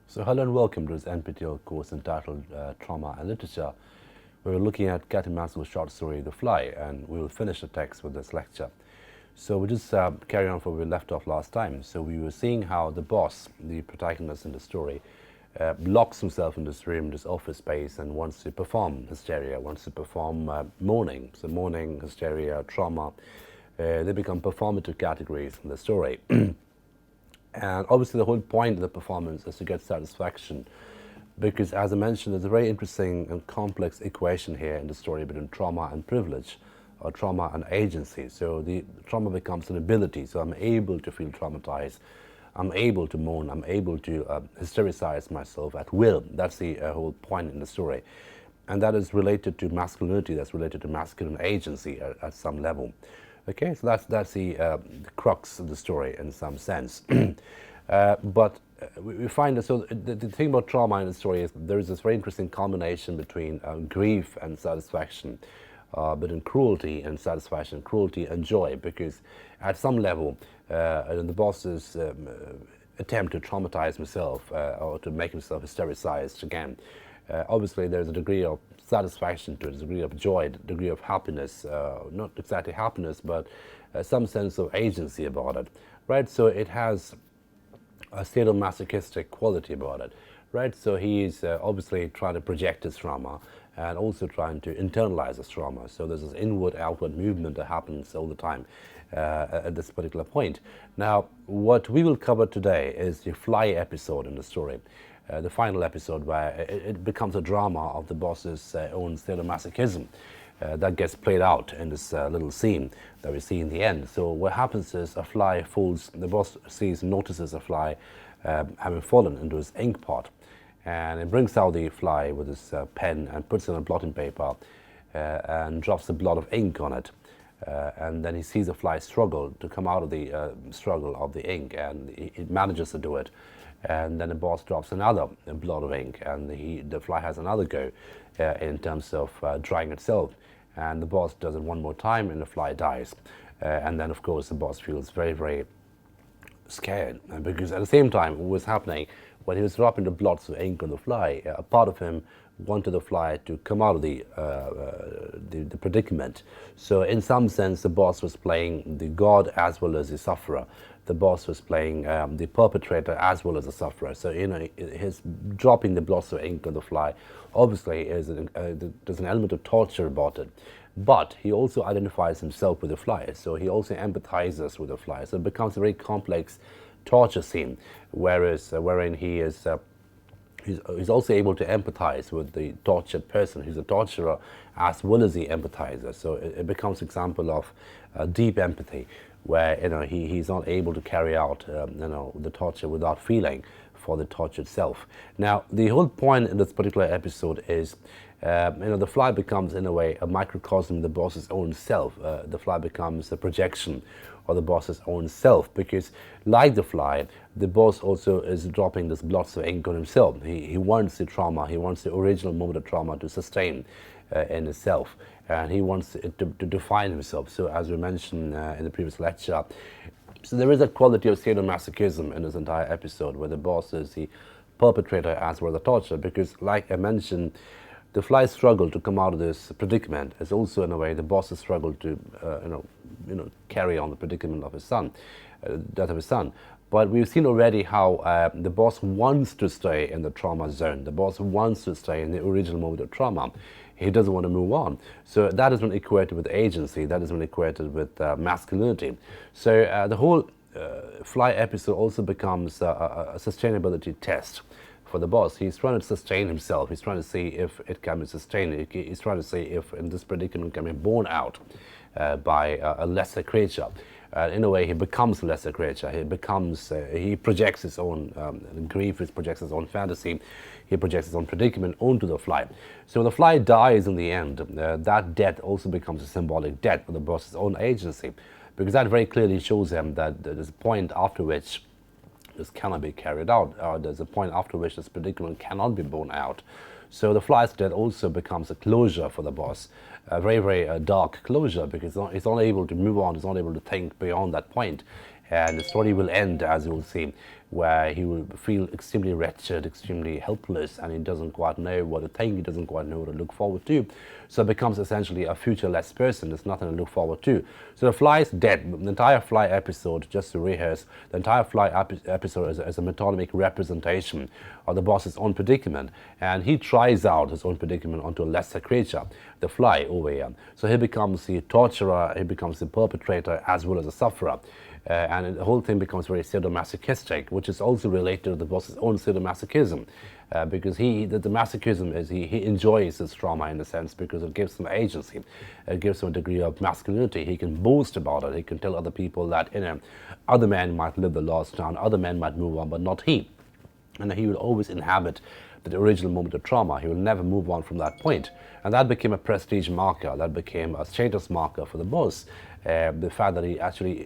So hello and welcome to this NPTEL course entitled Trauma and Literature. We're looking at Cathy Mansfield's short story, The Fly, and we will finish the text with this lecture. So we'll just carry on from where we left off last time. So we were seeing how the boss, the protagonist in the story, locks himself in this room, this office space, and wants to perform hysteria, wants to perform mourning. So mourning, hysteria, trauma, they become performative categories in the story. And obviously the whole point of the performance is to get satisfaction, because as I mentioned, there's a very interesting and complex equation here in the story between trauma and privilege, or trauma and agency. So the trauma becomes an ability, so I'm able to feel traumatized, I'm able to mourn, I'm able to hystericize myself at will. That's the whole point in the story. And that is related to masculinity, that's related to masculine agency at some level. Okay, so that's the crux of the story in some sense. But we find that, so the thing about trauma in the story is there is this very interesting combination between grief and satisfaction, between cruelty and satisfaction, cruelty and joy, because at some level, the boss's attempt to traumatize himself or to make himself hystericized again, obviously there's a degree of satisfaction to it, a degree of joy, a degree of happiness, not exactly happiness, but some sense of agency about it, right? So it has a sadomasochistic quality about it, right? So he's obviously trying to project his trauma and also trying to internalize his trauma. So there's this inward-outward movement that happens all the time at this particular point. Now, what we will cover today is the Fly episode in the story. The final episode where it becomes a drama of the boss's own sadomasochism that gets played out in this little scene that we see in the end. So what happens is a fly falls, the boss notices a fly having fallen into his ink pot, and it brings out the fly with his pen and puts it on blotting paper and drops a blot of ink on it. And then he sees the fly struggle to come out of the struggle of the ink, and it manages to do it. And then the boss drops another blot of ink, and the fly has another go in terms of drying itself. And the boss does it one more time, and the fly dies. And then, of course, the boss feels very, very scared, because at the same time, what was happening when he was dropping the blots of ink on the fly, a part of him wanted the fly to come out of the predicament. So in some sense, the boss was playing the god as well as the sufferer. The boss was playing the perpetrator as well as the sufferer. So, you know, his dropping the blots of ink on the fly obviously is there's an element of torture about it. But he also identifies himself with the fly, so he also empathizes with the fly. So it becomes a very complex torture scene, wherein he is he's also able to empathize with the tortured person. He's a torturer as well as the empathizer. So it becomes an example of deep empathy, where, you know, he's not able to carry out you know, the torture without feeling for the tortured self. Now, the whole point in this particular episode is, you know, the fly becomes, in a way, a microcosm of the boss's own self. The fly becomes a projection of the boss's own self, because, like the fly, the boss also is dropping this blots of ink on himself. He wants the trauma, he wants the original moment of trauma to sustain in itself, and he wants it to define himself. So, as we mentioned in the previous lecture, so there is a quality of sadomasochism in this entire episode, where the boss is the perpetrator as well as the torturer, because, like I mentioned, the fly's struggle to come out of this predicament is also, in a way, the boss's struggle to you know, carry on the predicament of his son, death of his son. But we've seen already how the boss wants to stay in the trauma zone. The boss wants to stay in the original moment of trauma. He doesn't want to move on. So that has been equated with agency. That has been equated with masculinity. So the whole Fly episode also becomes a sustainability test for the boss. He's trying to sustain himself. He's trying to see if it can be sustained. He's trying to see if in this predicament can be borne out by a lesser creature. In a way, he becomes a lesser creature. He becomes, he projects his own grief, he projects his own fantasy, he projects his own predicament onto the fly. So when the fly dies in the end, that death also becomes a symbolic death for the boss's own agency, because that very clearly shows him that there's a point after which this cannot be carried out. There's a point after which this predicament cannot be borne out. So the fly's death also becomes a closure for the boss, a very, very dark closure, because he's not able to move on, he's not able to think beyond that point. And the story will end, as you will see, where he will feel extremely wretched, extremely helpless, and he doesn't quite know what to think, he doesn't quite know what to look forward to. So it becomes essentially a futureless person. There's nothing to look forward to. So the Fly is dead. The entire Fly episode, just to rehearse, the entire Fly episode is a metonymic representation of the boss's own predicament, and he tries out his own predicament onto a lesser creature, the Fly, over here. So he becomes the torturer, he becomes the perpetrator, as well as the sufferer. And the whole thing becomes very sadomasochistic, which is also related to the boss's own sadomasochism, because the masochism is he enjoys his trauma in a sense because it gives him agency, it gives him a degree of masculinity. He can boast about it. He can tell other people that other men might live the lost down, other men might move on, but not he. And he will always inhabit the original moment of trauma. He will never move on from that point. And that became a prestige marker, that became a status marker for the boss. The fact that he actually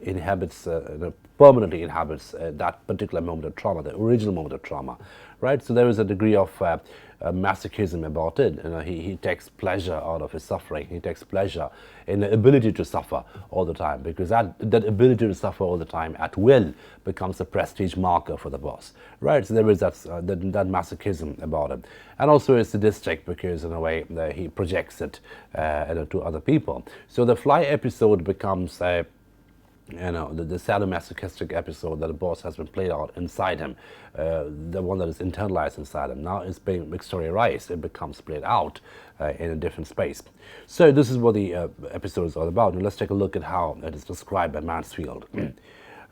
permanently inhabits that particular moment of trauma, the original moment of trauma, right? So there is a degree of masochism about it. He takes pleasure out of his suffering. He takes pleasure in the ability to suffer all the time, because that ability to suffer all the time at will becomes a prestige marker for the boss, right? So there is that masochism about it. And also it's sadistic because in a way he projects it to other people. So the Fly episode becomes the sadomasochistic episode that the boss has been played out inside him, the one that is internalized inside him. Now it's being exteriorized, it becomes played out in a different space. So this is what the episode is all about, and let's take a look at how it is described by Mansfield.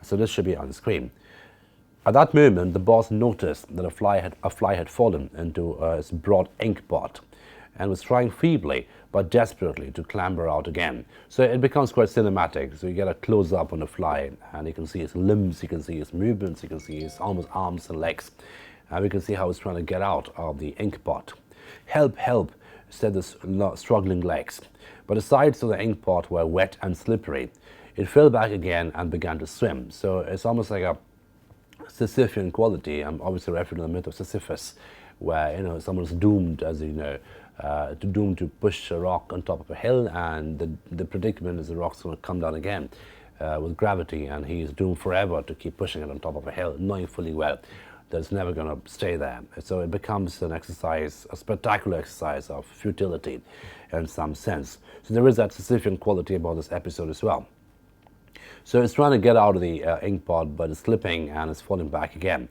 So this should be on the screen. At that moment, the boss noticed that a fly had fallen into its broad ink pot and was trying feebly but desperately to clamber out again. So it becomes quite cinematic. So you get a close-up on the Fly, and you can see his limbs, you can see his movements, you can see his almost arms and legs. And we can see how he's trying to get out of the ink pot. "Help, help," said the struggling legs. But the sides of the ink pot were wet and slippery. It fell back again and began to swim. So it's almost like a Sisyphean quality. I'm obviously referring to the myth of Sisyphus, where someone's doomed, as you know, doomed to push a rock on top of a hill, and the predicament is the rock's going to come down again with gravity, and he's doomed forever to keep pushing it on top of a hill, knowing fully well that it's never going to stay there. So it becomes an exercise, a spectacular exercise of futility in some sense. So there is that Sisyphean quality about this episode as well. So it's trying to get out of the ink pot, but it's slipping and it's falling back again.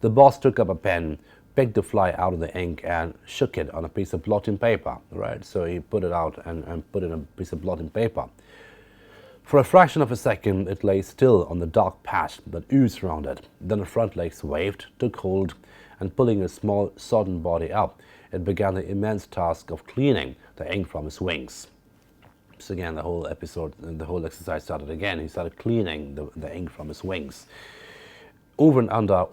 The boss took up a pen, picked the Fly out of the ink and shook it on a piece of blotting paper, right? So he put it out and put it in a piece of blotting paper. For a fraction of a second, it lay still on the dark patch that oozed around it. Then the front legs waved, took hold, and pulling his small, sodden body up, it began the immense task of cleaning the ink from his wings. So again, the whole episode, the whole exercise started again. He started cleaning the ink from his wings. Over and under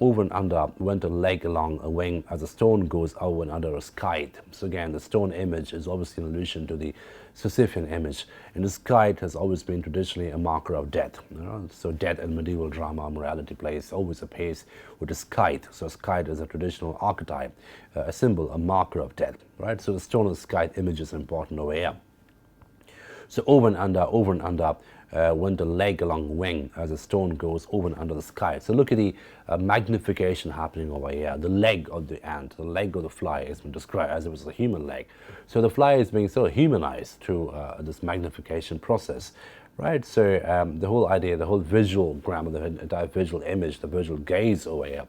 went a leg along a wing as a stone goes over and under a kite. So again, the stone image is obviously an allusion to the Sisyphean image. And this kite has always been traditionally a marker of death. So death in medieval drama, morality plays always appears with this kite. So this kite is a traditional archetype, a symbol, a marker of death, right? So the stone and the kite image is important over here. So over and under went a leg along the wing as a stone goes over and under the sky. So look at the magnification happening over here. The leg of the ant, the leg of the Fly has been described as it was a human leg. So the Fly is being sort of humanized through this magnification process, right? So the whole idea, the whole visual grammar, the entire visual image, the visual gaze over here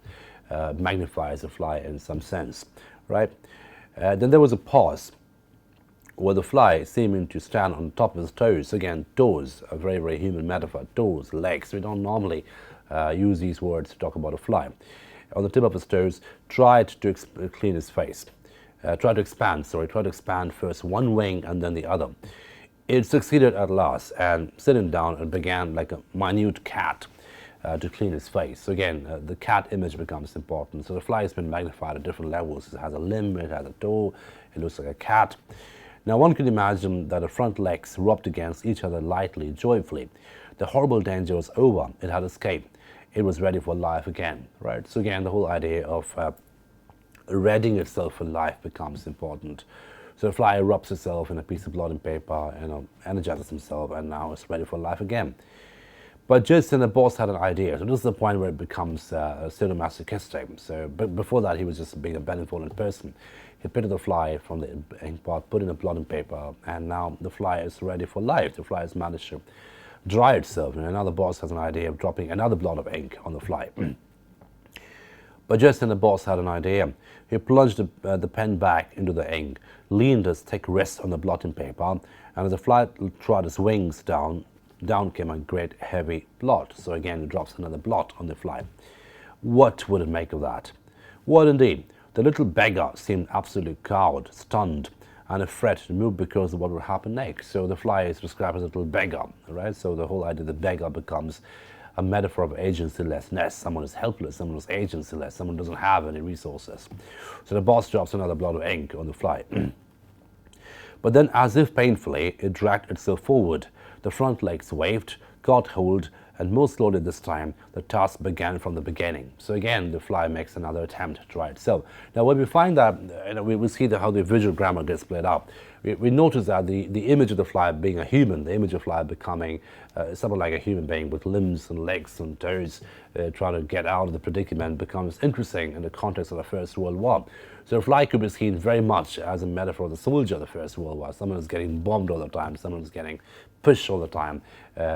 magnifies the Fly in some sense, right? Then there was a pause, where the Fly seeming to stand on top of his toes. Again, toes, a very, very human metaphor. Toes, legs. We don't normally use these words to talk about a Fly. On the tip of his toes, tried to clean his face. Tried to expand first one wing and then the other. It succeeded at last, and sitting down, it began like a minute cat to clean his face. So again, the cat image becomes important. So the Fly has been magnified at different levels. It has a limb, it has a toe, it looks like a cat. Now one can imagine that the front legs rubbed against each other lightly, joyfully. The horrible danger was over. It had escaped. It was ready for life again, right? So again, the whole idea of readying itself for life becomes important. So the Fly rubs itself in a piece of blotting paper, energizes himself, and now it's ready for life again. But just then the boss had an idea. So this is the point where it becomes sadomasochistic. So but before that, he was just being a benevolent person. He picked the fly from the ink pot, put in a blotting paper, and now the fly is ready for life. The fly has managed to dry itself, and now the boss has an idea of dropping another blot of ink on the fly. But just then the boss had an idea. He plunged the pen back into the ink, leaned his thick wrist on the blotting paper, and as the fly trod his wings down came a great heavy blot. So again, it drops another blot on the fly. What would it make of that? What indeed? The little beggar seemed absolutely cowed, stunned, and afraid to move because of what would happen next. So the fly is described as a little beggar, right? So the whole idea of the beggar becomes a metaphor of agency-lessness. Someone is helpless, someone is agency-less, someone doesn't have any resources. So the boss drops another blot of ink on the fly. But then, as if painfully, it dragged itself forward. The front legs waved, got hold, and more slowly this time, the task began from the beginning. So again, the fly makes another attempt to try itself. Now, when we find that, we will see how the visual grammar gets played out. We notice that the image of the fly being a human, the image of the fly becoming something like a human being with limbs and legs and toes, trying to get out of the predicament, becomes interesting in the context of the First World War. So the fly could be seen very much as a metaphor of the soldier of the First World War. Someone is getting bombed all the time, someone is getting pushed all the time,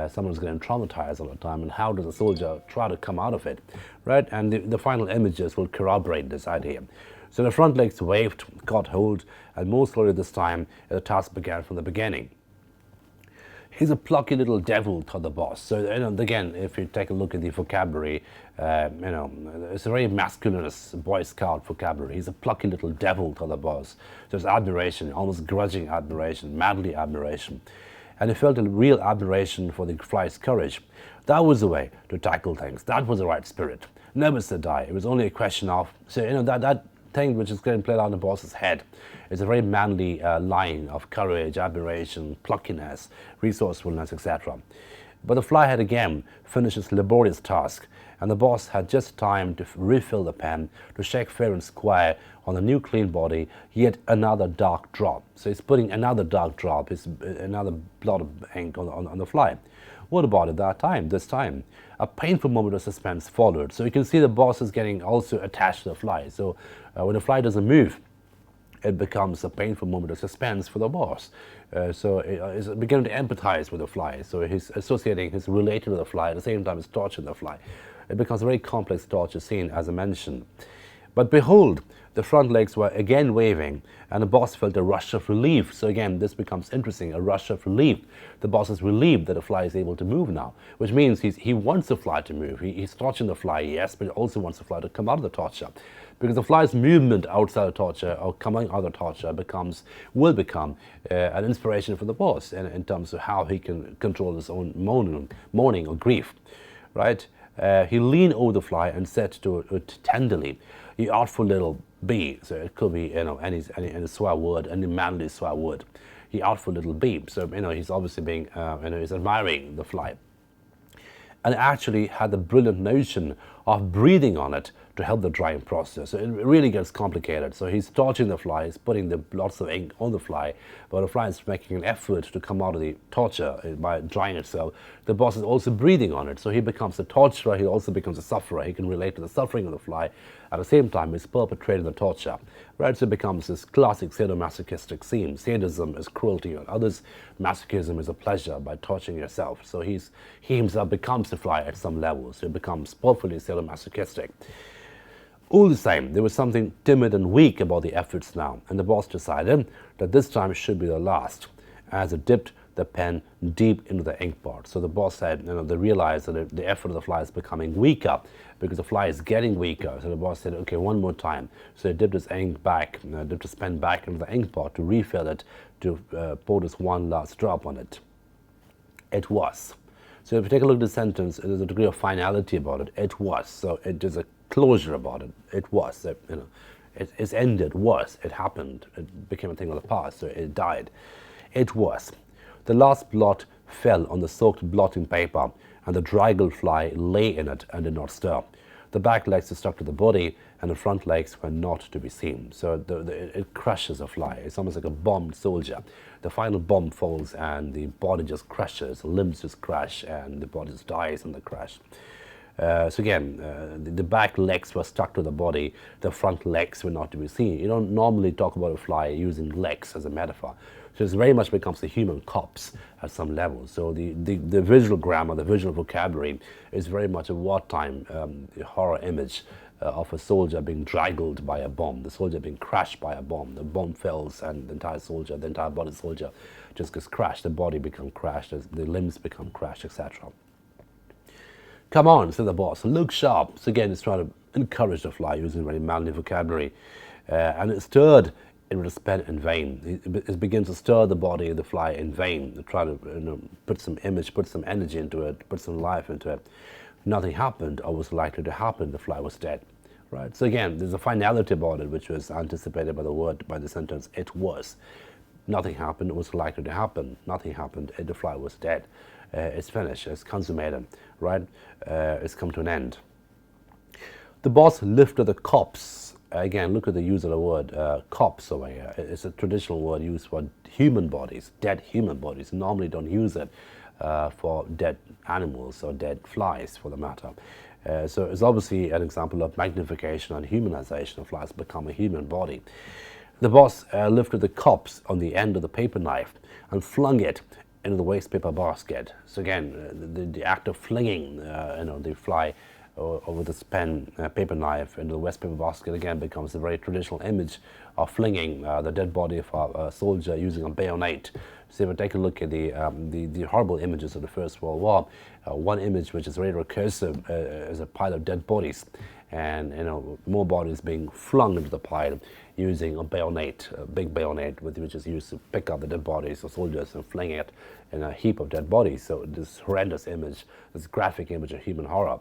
someone is getting traumatized all the time, and how does a soldier try to come out of it, right? And the final images will corroborate this idea. So the front legs waved, got hold, and more slowly this time, the task began from the beginning. He's a plucky little devil, thought the boss. So, again, if you take a look at the vocabulary, it's a very masculinist Boy Scout vocabulary. He's a plucky little devil, thought the boss. There's admiration, almost grudging admiration, madly admiration. And he felt a real admiration for the fly's courage. That was the way to tackle things. That was the right spirit. Never say die. It was only a question of, so, that thing which is getting played out in the boss's head is a very manly line of courage, admiration, pluckiness, resourcefulness, etc. But the fly had again finished its laborious task, and the boss had just time to refill the pen, to shake fair and square on the new clean body, yet another dark drop. So he's putting another dark drop, another blot of ink on the fly. What about at that time, this time? A painful moment of suspense followed. So you can see the boss is getting also attached to the fly. So when the fly doesn't move, it becomes a painful moment of suspense for the boss. So he's beginning to empathize with the fly. So he's associating, he's relating to the fly, at the same time he's torturing the fly. It becomes a very complex torture scene, as I mentioned. But behold, the front legs were again waving, and the boss felt a rush of relief. So again, this becomes interesting, a rush of relief. The boss is relieved that the fly is able to move now, which means he wants the fly to move. He's torturing the fly, yes, but he also wants the fly to come out of the torture. Because the fly's movement outside the torture or coming out of the torture will become an inspiration for the boss in terms of how he can control his own mourning or grief, right? He leaned over the fly and said to it tenderly, "You artful little bee." So it could be, any swear word, any manly swear word. "You artful little bee." So, he's obviously being, he's admiring the fly. And actually had the brilliant notion of breathing on it to help the drying process. So it really gets complicated. So he's torturing the fly, he's putting the lots of ink on the fly, but the fly is making an effort to come out of the torture by drying itself. The boss is also breathing on it. So he becomes a torturer, he also becomes a sufferer. He can relate to the suffering of the fly. At the same time, he's perpetrating the torture. Right? So it becomes this classic sadomasochistic scene. Sadism is cruelty on others. Masochism is a pleasure by torturing yourself. So he himself becomes the fly at some level. So he becomes powerfully sadomasochistic. All the same, there was something timid and weak about the efforts now, and the boss decided that this time should be the last, as it dipped the pen deep into the ink pot. So the boss said, they realized that the effort of the fly is becoming weaker because the fly is getting weaker. So the boss said, okay, one more time. So he dipped his ink back, dipped his pen back into the ink pot to refill it, to pour this one last drop on it. It was. So if you take a look at the sentence, there's a degree of finality about it. It was. So there's a closure about it. It was. It's ended. Was. It happened. It became a thing of the past. So it died. It was. The last blot fell on the soaked blotting paper, and the draggled fly lay in it and did not stir. The back legs are stuck to the body, and the front legs were not to be seen. So it crushes a fly. It's almost like a bombed soldier. The final bomb falls, and the body just crushes, limbs just crash, and the body just dies in the crash. So again, the back legs were stuck to the body, the front legs were not to be seen. You don't normally talk about a fly using legs as a metaphor. So it very much becomes a human corpse at some level. So the visual grammar, the visual vocabulary is very much a wartime horror image of a soldier being dragged by a bomb, the soldier being crushed by a bomb. The bomb falls, and the entire soldier, the entire body soldier just gets crushed. The body becomes crushed, the limbs become crushed, etc. Come on, said the boss, look sharp. So again, it's trying to encourage the fly using very manly vocabulary. And it stirred, it was spent in vain. It begins to stir the body of the fly in vain, to try to put some image, put some energy into it, put some life into it. Nothing happened or was likely to happen. The fly was dead. Right? So again, there's a finality about it, which was anticipated by the word, by the sentence, it was. Nothing happened, it was likely to happen. Nothing happened, the fly was dead. It's finished, it's consummated, right? It's come to an end. The boss lifted the corpse. Again, look at the use of the word corpse over here. It's a traditional word used for human bodies, dead human bodies. Normally don't use it for dead animals or dead flies, for the matter. So it's obviously an example of magnification and humanization of flies become a human body. The boss lifted the corpse on the end of the paper knife and flung it into the waste paper basket. So again, the act of flinging the fly over the pen paper knife into the waste paper basket again becomes a very traditional image of flinging the dead body of a soldier using a bayonet. So if we take a look at the horrible images of the First World War, one image which is very recursive is a pile of dead bodies, and more bodies being flung into the pile using a bayonet, a big bayonet which is used to pick up the dead bodies of soldiers and fling it in a heap of dead bodies. So this horrendous image, this graphic image of human horror,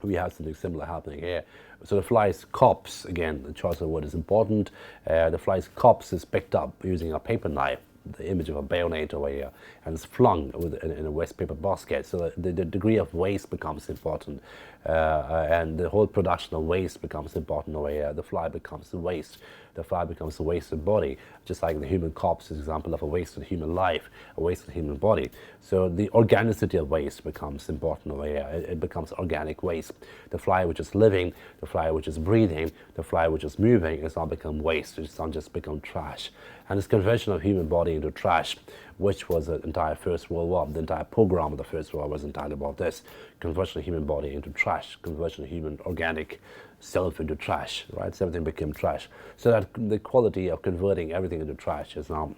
we have something similar happening here. So the fly's corpse, again, the choice of the word is important. The fly's corpse is picked up using a paper knife, the image of a bayonet over here, and it's flung in a waste paper basket. So the degree of waste becomes important, and the whole production of waste becomes important over here. The fly becomes the waste. The fly becomes a wasted body, just like the human corpse is an example of a wasted human life, a wasted human body. So the organicity of waste becomes important over here. It becomes organic waste. The fly which is living, the fly which is breathing, the fly which is moving, it's not become waste. It's not just become trash. And this conversion of human body into trash, which was the entire First World War, the entire program of the First World War was entirely about this: conversion of human body into trash, conversion of human organic self into trash, right? So everything became trash. So that the quality of converting everything into trash is now,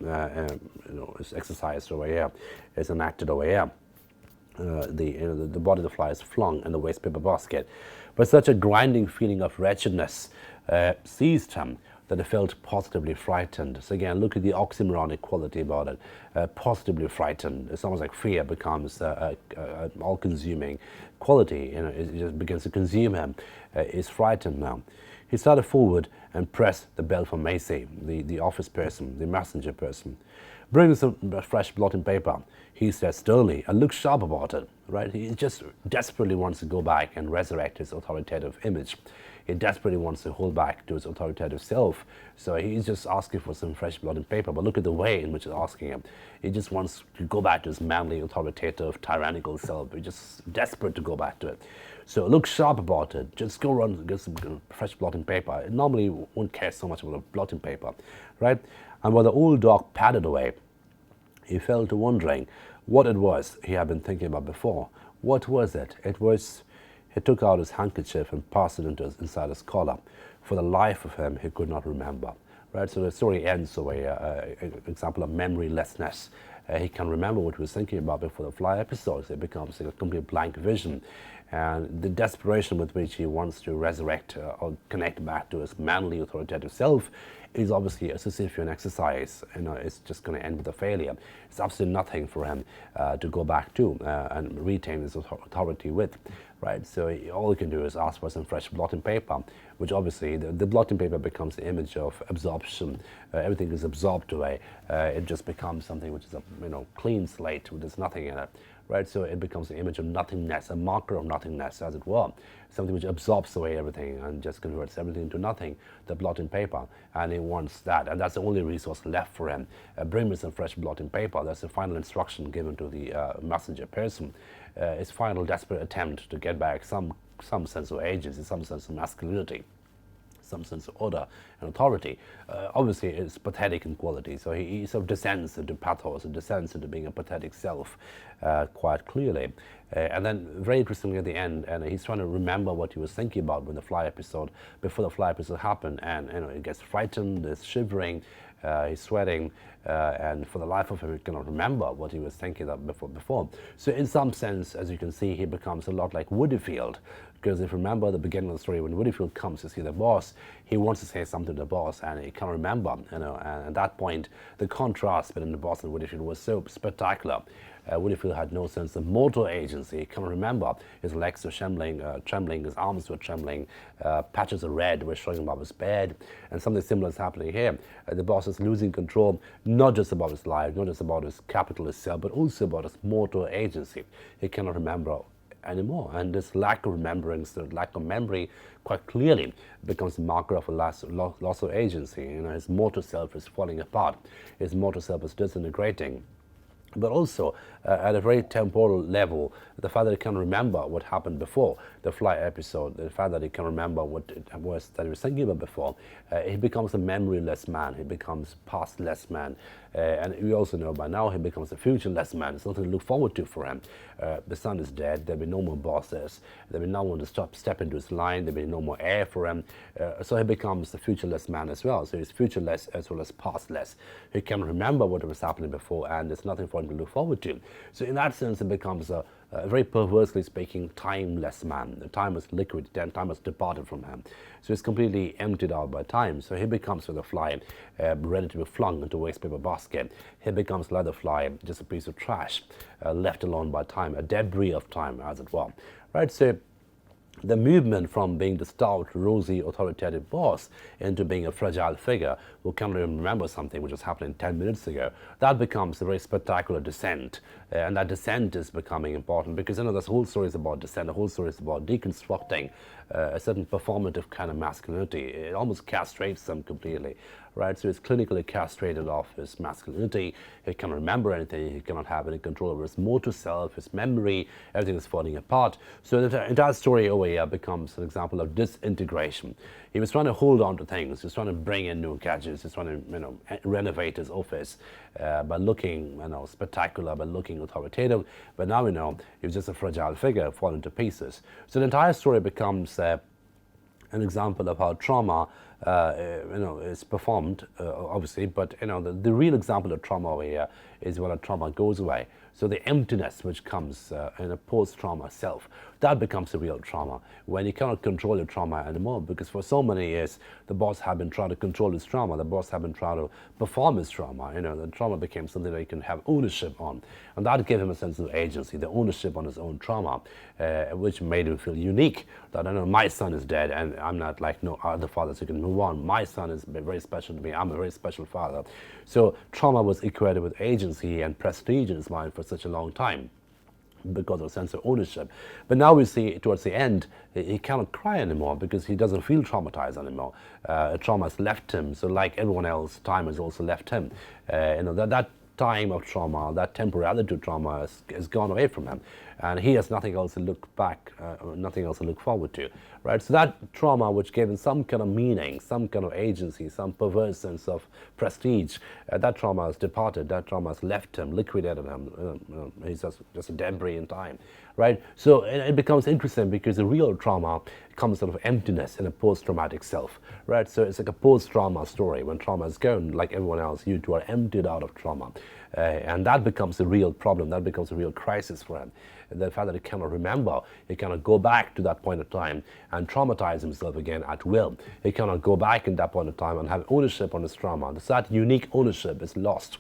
is exercised over here, is enacted over here. The body of the fly is flung in the waste paper basket. But such a grinding feeling of wretchedness seized him that he felt positively frightened. So again, look at the oxymoronic quality about it. Positively frightened. It's almost like fear becomes an all-consuming quality. It just begins to consume him. He's frightened now. He started forward and pressed the bell for Macy, the office person, the messenger person. Bring some fresh blotting paper, he said sternly, and look sharp about it. Right? He just desperately wants to go back and resurrect his authoritative image. He desperately wants to hold back to his authoritative self. So he's just asking for some fresh blotting paper. But look at the way in which he's asking him. He just wants to go back to his manly, authoritative, tyrannical self. He's just desperate to go back to it. So look sharp about it. Just go run and get some fresh blotting paper. It normally won't care so much about a blotting paper, right? And while the old dog padded away, he fell to wondering what it was he had been thinking about before. What was it? He took out his handkerchief and passed it inside his collar. For the life of him, he could not remember. Right? So the story ends with an example of memorylessness. He can remember what he was thinking about before the fly episode. So it becomes a complete blank vision. And the desperation with which he wants to resurrect or connect back to his manly, authoritative self is obviously a Sisyphean exercise. It's just going to end with a failure. It's absolutely nothing for him to go back to and retain his authority with. Right? So all he can do is ask for some fresh blotting paper, which obviously the blotting paper becomes the image of absorption. Everything is absorbed away. It just becomes something which is a clean slate, there's nothing in it. right? So it becomes an image of nothingness, a marker of nothingness, as it were, something which absorbs away everything and just converts everything into nothing, the blotting paper. And he wants that, and that's the only resource left for him. Bring me some fresh blotting paper. That's the final instruction given to the messenger person. His final desperate attempt to get back some sense of agency, some sense of masculinity, some sense of order and authority. Obviously, it's pathetic in quality, so he sort of descends into pathos, and descends into being a pathetic self quite clearly. And then, very interestingly, at the end, and he's trying to remember what he was thinking about when the Fly episode, before the Fly episode happened, and he gets frightened, he's shivering, he's sweating, and for the life of him, he cannot remember what he was thinking of before. So in some sense, as you can see, he becomes a lot like Woodyfield, because if you remember the beginning of the story, when Woodyfield comes to see the boss, he wants to say something to the boss, and he can't remember, and at that point, the contrast between the boss and Woodyfield was so spectacular. Woodyfield had no sense of motor agency. He can't remember. His legs were trembling, his arms were trembling, patches of red were showing above his bed, and something similar is happening here. The boss is losing control, not just about his life, not just about his capital itself, but also about his motor agency. He cannot remember anymore, and this lack of remembrance, the lack of memory, quite clearly becomes a marker of a loss of agency. His motor self is falling apart. His motor self is disintegrating. But also, at a very temporal level, the fact that he can remember what happened before the Fly episode, the fact that he can remember what it was that he was thinking about before, he becomes a memoryless man, he becomes pastless man, and we also know by now he becomes a futureless man. There's nothing to look forward to for him. The son is dead, there'll be no more bosses, there'll be no one to step into his line, there'll be no more air for him, so he becomes a futureless man as well. So he's futureless as well as pastless. He can remember what was happening before, and there's nothing for him to look forward to. So in that sense, it becomes a very perversely speaking, timeless man. The time is liquid, time has departed from him. So he's completely emptied out by time. So he becomes like the Fly, ready to be flung into a waste paper basket. He becomes like the Fly, just a piece of trash, left alone by time, a debris of time, as it were. Right? So the movement from being the stout, rosy, authoritative boss into being a fragile figure who can't even remember something which was happening 10 minutes ago, that becomes a very spectacular descent. And that descent is becoming important because, this whole story is about descent, the whole story is about deconstructing a certain performative kind of masculinity. It almost castrates them completely, right? So he's clinically castrated off his masculinity. He can't remember anything. He cannot have any control over his motor self, his memory. Everything is falling apart. So the entire story over here becomes an example of disintegration. He was trying to hold on to things. He was trying to bring in new gadgets. He's trying to, renovate his office by looking, spectacular, by looking authoritative. But now we know he was just a fragile figure falling to pieces. So the entire story becomes an example of how trauma, is performed, obviously, but the real example of trauma over here is when a trauma goes away. So the emptiness which comes in a post-trauma self, that becomes a real trauma, when you cannot control your trauma anymore, because for so many years, the boss had been trying to control his trauma, the boss had been trying to perform his trauma, the trauma became something that he can have ownership on, and that gave him a sense of agency, the ownership on his own trauma, which made him feel unique, that my son is dead, and I'm not like no other fathers who can move on. My son is very special to me, I'm a very special father. So trauma was equated with agency and prestige in his mind for such a long time, because of a sense of ownership. But now we see towards the end, he cannot cry anymore because he doesn't feel traumatized anymore. Trauma has left him, so like everyone else, time has also left him. That time of trauma, that temporality of trauma has gone away from him, and he has nothing else to look back, nothing else to look forward to, right? So that trauma, which gave him some kind of meaning, some kind of agency, some perverse sense of prestige, that trauma has departed, that trauma has left him, liquidated him, he's just a debris in time, right? So it becomes interesting because the real trauma comes out of emptiness in a post-traumatic self, right? So it's like a post-trauma story. When trauma is gone, like everyone else, you two are emptied out of trauma. And that becomes a real problem, that becomes a real crisis for him. The fact that he cannot remember, he cannot go back to that point of time and traumatize himself again at will. He cannot go back in that point of time and have ownership on his trauma. So that unique ownership is lost,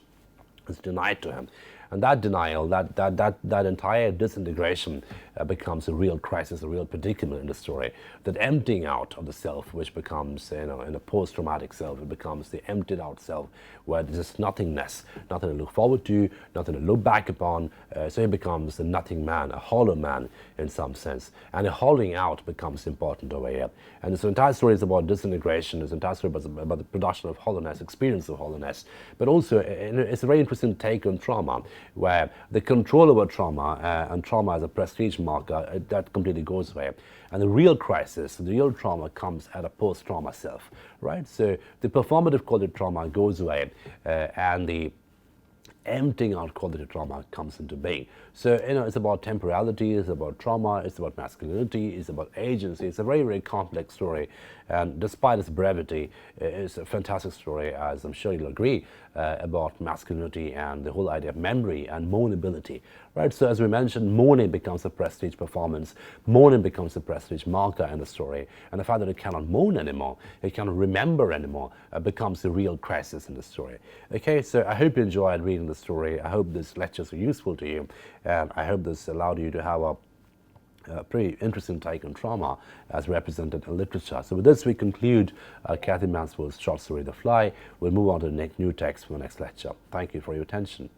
it's denied to him. And that denial, that entire disintegration becomes a real crisis, a real predicament in the story. That emptying out of the self, which becomes, in a post-traumatic self, it becomes the emptied out self, where there's just nothingness, nothing to look forward to, nothing to look back upon. So it becomes a nothing man, a hollow man in some sense. And the hollowing out becomes important over here. And this entire story is about disintegration, this entire story is about the production of hollowness, experience of hollowness. But also, it's a very interesting take on trauma, where the control over trauma and trauma as a prestige marker, that completely goes away. And the real crisis, the real trauma comes at a post-trauma self, right? So the performative quality trauma goes away and the emptying out quality trauma comes into being. So, it's about temporality, it's about trauma, it's about masculinity, it's about agency. It's a very, very complex story. And despite its brevity, it's a fantastic story, as I'm sure you'll agree, about masculinity and the whole idea of memory and mournability, right? So as we mentioned, mourning becomes a prestige performance. Mourning becomes a prestige marker in the story. And the fact that it cannot mourn anymore, it cannot remember anymore, becomes a real crisis in the story. Okay, so I hope you enjoyed reading the story. I hope this lectures are useful to you. And I hope this allowed you to have a pretty interesting take on trauma as represented in literature. So with this, we conclude Cathy Mansfield's short story, The Fly. We'll move on to the new text for the next lecture. Thank you for your attention.